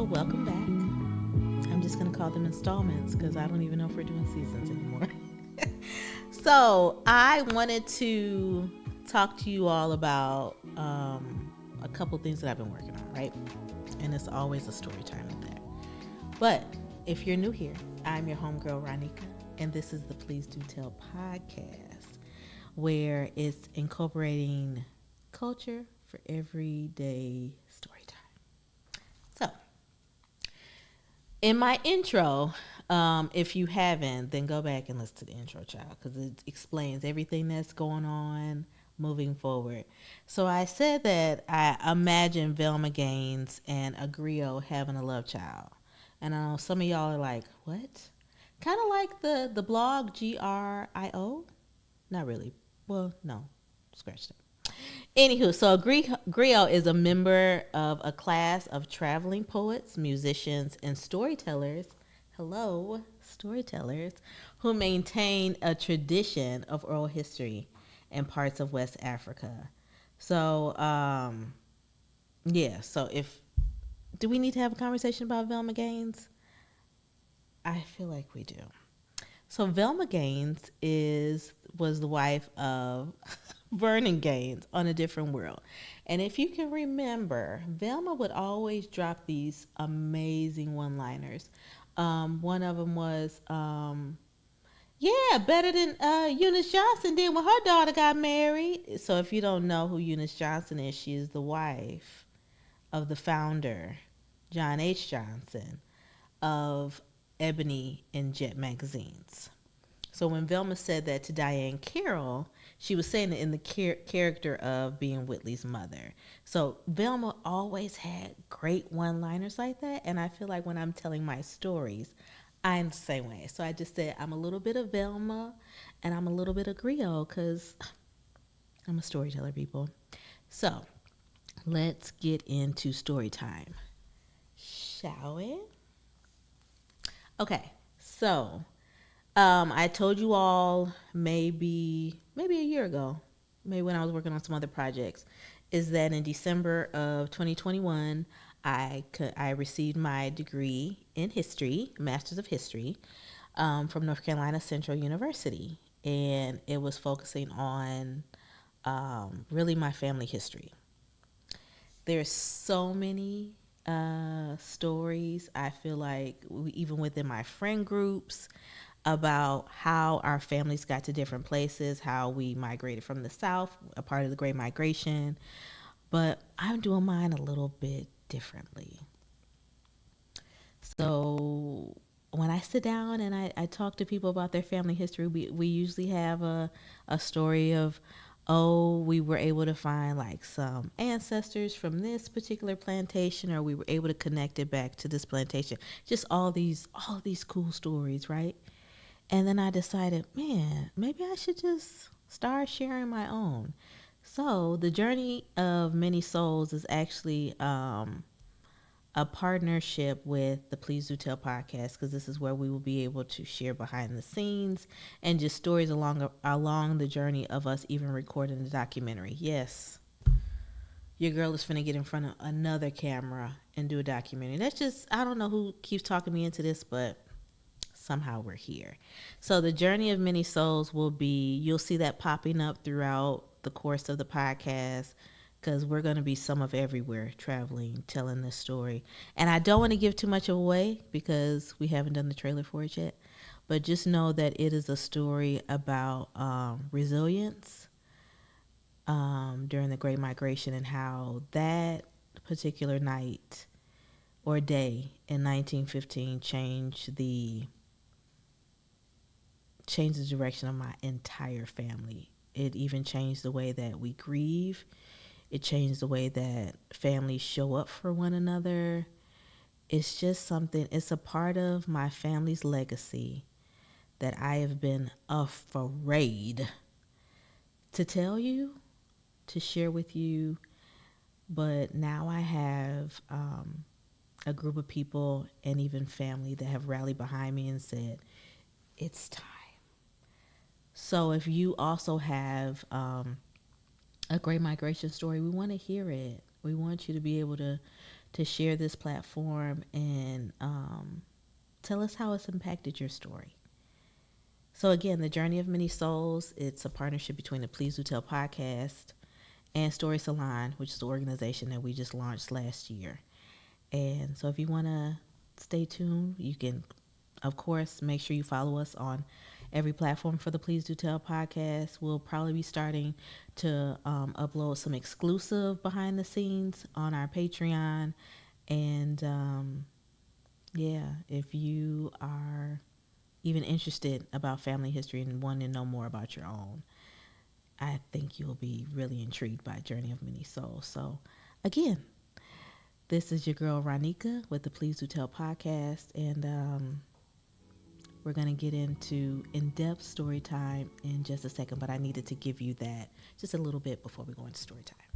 So welcome back. I'm just going to call them installments because I don't even know if we're doing seasons anymore. So I wanted to talk to you all about a couple things that I've been working on, right? And it's always a story time with that. But if you're new here, I'm your homegirl Ronnika, and this is the Please Do Tell podcast, where it's incorporating culture for everyday story time. So, in my intro, if you haven't, then go back and listen to the intro, child, because it explains everything that's going on moving forward. So I said that I imagine Velma Gaines and a Griot having a love child. And I know some of y'all are like, what? Kind of like the blog Grio. Not really. Well, no. Scratch that. Anywho, so Griot is a member of a class of traveling poets, musicians, and storytellers. Hello, storytellers, who maintain a tradition of oral history in parts of West Africa. So, yeah. So, if do we need to have a conversation about Velma Gaines? I feel like we do. So Velma Gaines was the wife of Vernon Gaines on A Different World. And if you can remember, Velma would always drop these amazing one-liners. One of them was, yeah, better than Eunice Johnson did when her daughter got married. So if you don't know who Eunice Johnson is, she is the wife of the founder, John H. Johnson, of Ebony and Jet magazines. So when Velma said that to Diane Carroll, she was saying it in the character of being Whitley's mother. So Velma always had great one-liners like that, and I feel like when I'm telling my stories, I'm the same way. So I just said I'm a little bit of Velma, and I'm a little bit of Griot, because I'm a storyteller, people. So let's get into story time, shall we? Okay, so I told you all maybe a year ago, maybe when I was working on some other projects, is that in December of 2021, I received my degree in history, Master's of History, from North Carolina Central University, and it was focusing on really my family history. There's so many stories, I feel like, even within my friend groups, about how our families got to different places, how we migrated from the South, a part of the Great Migration. But I'm doing mine a little bit differently. So when I sit down and I talk to people about their family history, we usually have a story of, oh, we were able to find like some ancestors from this particular plantation, or we were able to connect it back to this plantation. Just all these cool stories, right? And then I decided, man, maybe I should just start sharing my own. So the journey of many souls is actually a partnership with the Please Do Tell podcast, because this is where we will be able to share behind the scenes and just stories along the journey of us even recording the documentary. Yes, your girl is finna get in front of another camera and do a documentary. That's just, I don't know who keeps talking me into this, but somehow we're here. So the journey of many souls will be, you'll see that popping up throughout the course of the podcast, because we're going to be some of everywhere, traveling, telling this story. And I don't want to give too much away because we haven't done the trailer for it yet, but just know that it is a story about resilience during the Great Migration, and how that particular night or day in 1915 changed the direction of my entire family. It even changed the way that we grieve. It changed the way that families show up for one another. It's just something, it's a part of my family's legacy that I have been afraid to tell you, to share with you. But now I have a group of people and even family that have rallied behind me and said, it's time. So if you also have a Great Migration story, we want to hear it. We want you to be able to to share this platform and tell us how it's impacted your story. So again, the Journey of Many Souls, it's a partnership between the Please Do Tell podcast and Story Salon, which is the organization that we just launched last year. And so if you want to stay tuned, you can, of course, make sure you follow us on every platform for the Please Do Tell podcast. We'll probably be starting to upload some exclusive behind the scenes on our Patreon. And yeah, if you are even interested about family history and want to know more about your own, I think you'll be really intrigued by Journey of Many Souls. So again, this is your girl Ronnika with the Please Do Tell podcast, and we're going to get into in-depth story time in just a second, but I needed to give you that just a little bit before we go into story time.